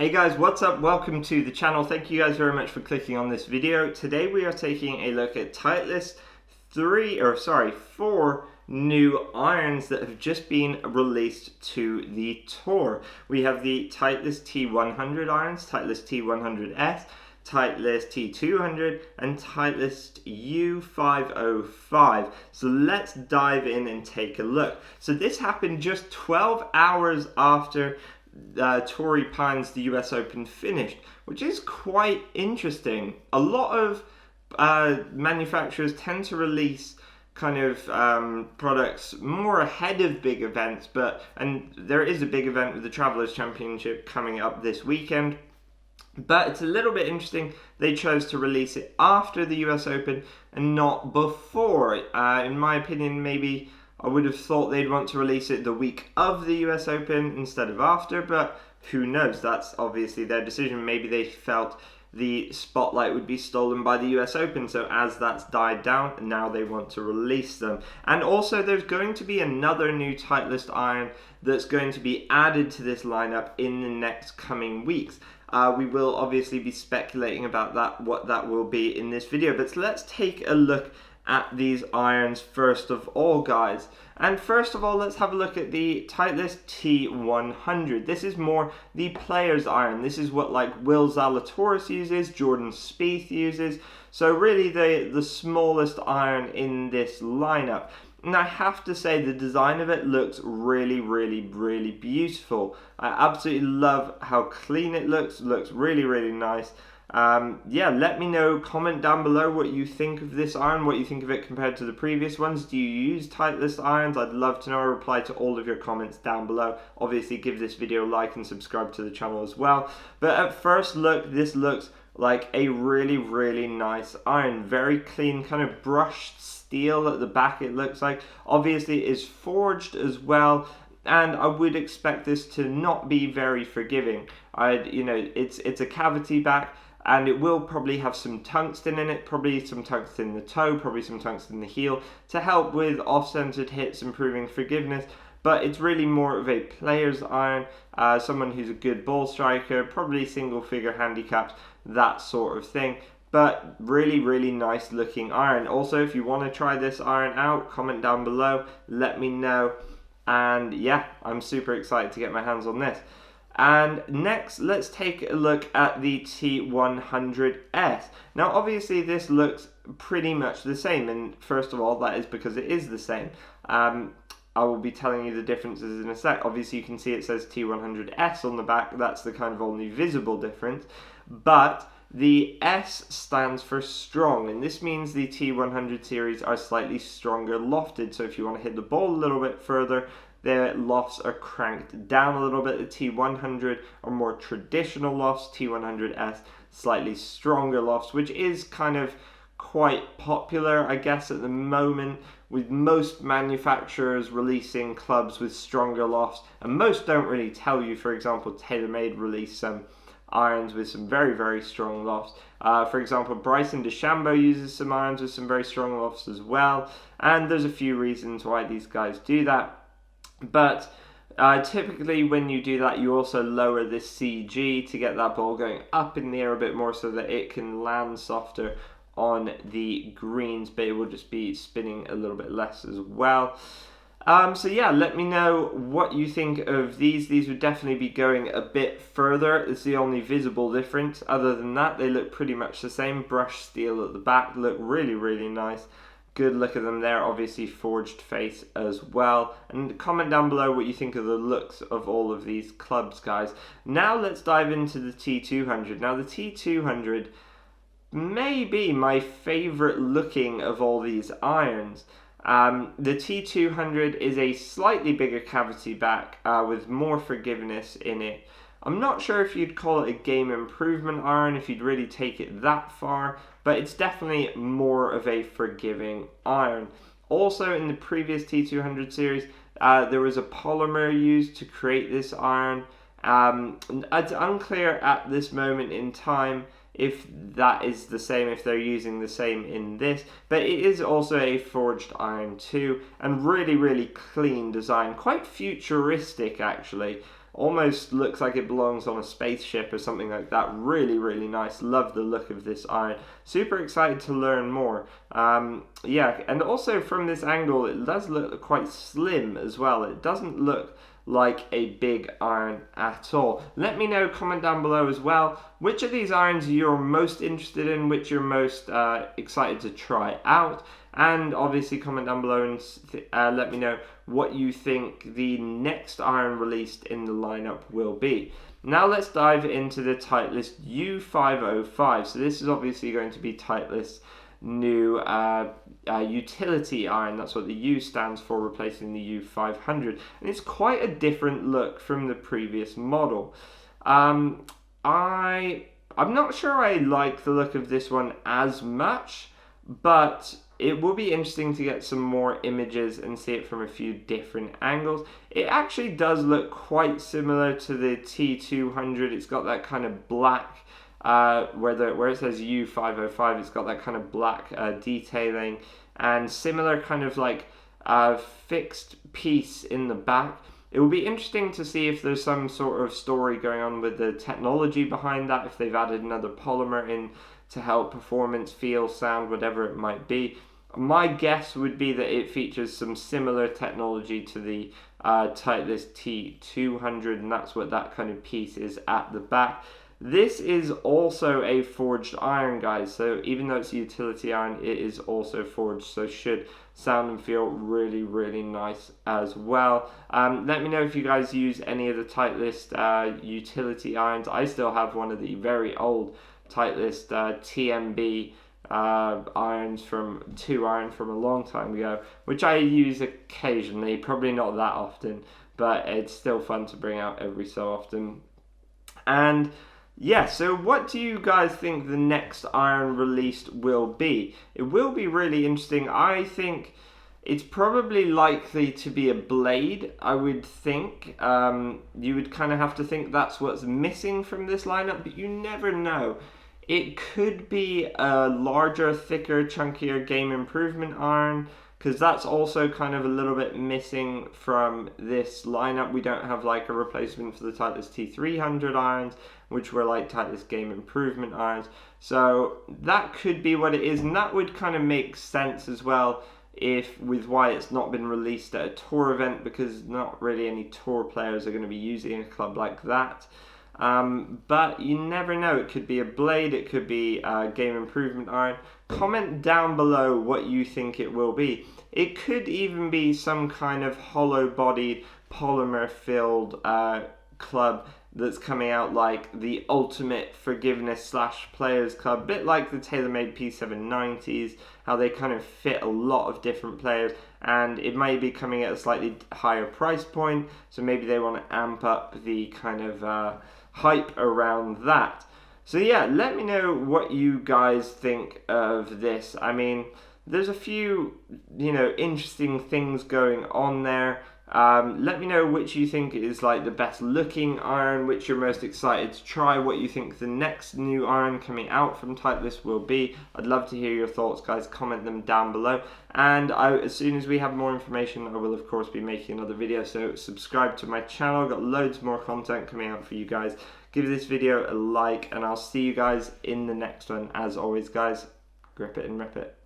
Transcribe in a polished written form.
Hey guys, what's up? Welcome to the channel. Thank you guys very much for clicking on this video. Today we are taking a look at Titleist 4 new irons that have just been released to the tour. We have the Titleist T100 irons, Titleist T100S, Titleist T200 and Titleist U505. So let's dive in and take a look. So this happened just 12 hours after Torrey Pines the US Open finished, which is quite interesting. A lot of manufacturers tend to release kind of products more ahead of big events, and there is a big event with the Travelers Championship coming up this weekend. But it's a little bit interesting they chose to release it after the US Open and not before. In my opinion, maybe I would have thought they'd want to release it the week of the US Open instead of after, but who knows? That's obviously their decision. Maybe they felt the spotlight would be stolen by the US Open, so as that's died down, now they want to release them. And also there's going to be another new Titleist iron that's going to be added to this lineup in the next coming weeks. We will obviously be speculating about that, what that will be in this video, but let's take a look at these irons first of all, guys. And first of all, let's have a look at the Titleist T100. This is more the player's iron. This is what like Will Zalatoris uses, Jordan Spieth uses. So really the smallest iron in this lineup. And I have to say the design of it looks really beautiful. I absolutely love how clean it looks. It looks really nice. Yeah, let me know, comment down below what you think of this iron, what you think of it compared to the previous ones. Do you use Titleist irons? I'd love to know. I'll reply to all of your comments down below. Obviously give this video a like and subscribe to the channel as well. But at first look, this looks like a really nice iron. Very clean, kind of brushed steel at the back it looks like. Obviously it is forged as well, and I would expect this to not be very forgiving. It's a cavity back, and it will probably have some tungsten in it, probably some tungsten in the toe, probably some tungsten in the heel, to help with off-centered hits, improving forgiveness. But it's really more of a player's iron, someone who's a good ball striker, probably single figure handicaps, that sort of thing. But really nice looking iron. Also, if you want to try this iron out, comment down below, let me know. And yeah, I'm super excited to get my hands on this. And next, let's take a look at the T100S. Now, obviously, this looks pretty much the same. And first of all, that is because it is the same. I will be telling you the differences in a sec. Obviously, you can see it says T100S on the back. That's the kind of only visible difference. But the S stands for strong, and this means the T100 series are slightly stronger lofted. So if you want to hit the ball a little bit further, their lofts are cranked down a little bit. The T100 are more traditional lofts, T100S slightly stronger lofts, which is kind of quite popular, I guess, at the moment, with most manufacturers releasing clubs with stronger lofts, and most don't really tell you. For example, TaylorMade released some irons with some very strong lofts. For example, Bryson DeChambeau uses some irons with some very strong lofts as well, and there's a few reasons why these guys do that. But typically when you do that, you also lower the CG to get that ball going up in the air a bit more so that it can land softer on the greens, but it will just be spinning a little bit less as well. So yeah, let me know what you think of these. These would definitely be going a bit further. It's the only visible difference. Other than that, they look pretty much the same. Brushed steel at the back, look really nice. Good look at them there, obviously forged face as well. And comment down below what you think of the looks of all of these clubs, guys. Now let's dive into the T200. Now the T200 may be my favorite looking of all these irons. The T200 is a slightly bigger cavity back with more forgiveness in it. I'm not sure if you'd call it a game improvement iron, if you'd really take it that far, but it's definitely more of a forgiving iron. Also, in the previous T200 series, there was a polymer used to create this iron. It's unclear at this moment in time if that is the same, if they're using the same in this, but it is also a forged iron too, and really clean design, quite futuristic actually. almost looks like it belongs on a spaceship or something like that. Really, really nice. Love the look of this iron. Super excited to learn more. Yeah, and also from this angle, it does look quite slim as well. It doesn't look like a big iron at all. Let me know, comment down below as well, which of these irons you're most interested in, which you're most excited to try out, and obviously comment down below and let me know what you think the next iron released in the lineup will be. Now let's dive into the Titleist U505. So this is obviously going to be Titleist's new utility iron. That's what the U stands for, replacing the U500, and it's quite a different look from the previous model. I'm not sure I like the look of this one as much, but it will be interesting to get some more images and see it from a few different angles. It actually does look quite similar to the T200. It's got that kind of black where it says U505, it's got that kind of black detailing and similar kind of like fixed piece in the back. It will be interesting to see if there's some sort of story going on with the technology behind that, if they've added another polymer in to help performance, feel, sound, whatever it might be. My guess would be that it features some similar technology to the Titleist T200, and that's what that kind of piece is at the back. This is also a forged iron, guys, so even though it's a utility iron, it is also forged, so should sound and feel really, really nice as well. Let me know if you guys use any of the Titleist utility irons. I still have one of the very old Titleist TMB irons from a long time ago, which I use occasionally, probably not that often, but it's still fun to bring out every so often. And yeah, so what do you guys think the next iron released will be? It will be really interesting. I think it's probably likely to be a blade, I would think. You would kind of have to think that's what's missing from this lineup, but you never know. It could be a larger, thicker, chunkier game improvement iron, because that's also kind of a little bit missing from this lineup. We don't have like a replacement for the Titleist T300 irons, which were like Titleist game improvement irons. So that could be what it is, and that would kind of make sense as well if with why it's not been released at a tour event, because not really any tour players are going to be using a club like that. But you never know, it could be a blade, it could be a game improvement iron. Comment down below what you think it will be. It could even be some kind of hollow bodied polymer filled club that's coming out like the Ultimate Forgiveness / Players Club, a bit like the TaylorMade P790s, how they kind of fit a lot of different players, and it may be coming at a slightly higher price point, so maybe they want to amp up the kind of hype around that. So yeah, let me know what you guys think of this. I mean, there's a few, interesting things going on there. Let me know which you think is like the best looking iron, which you're most excited to try, what you think the next new iron coming out from Titleist will be. I'd love to hear your thoughts, guys. Comment them down below, and as soon as we have more information, I will of course be making another video, so subscribe to my channel. I've got loads more content coming out for you guys. Give this video a like, and I'll see you guys in the next one. As always, guys, grip it and rip it.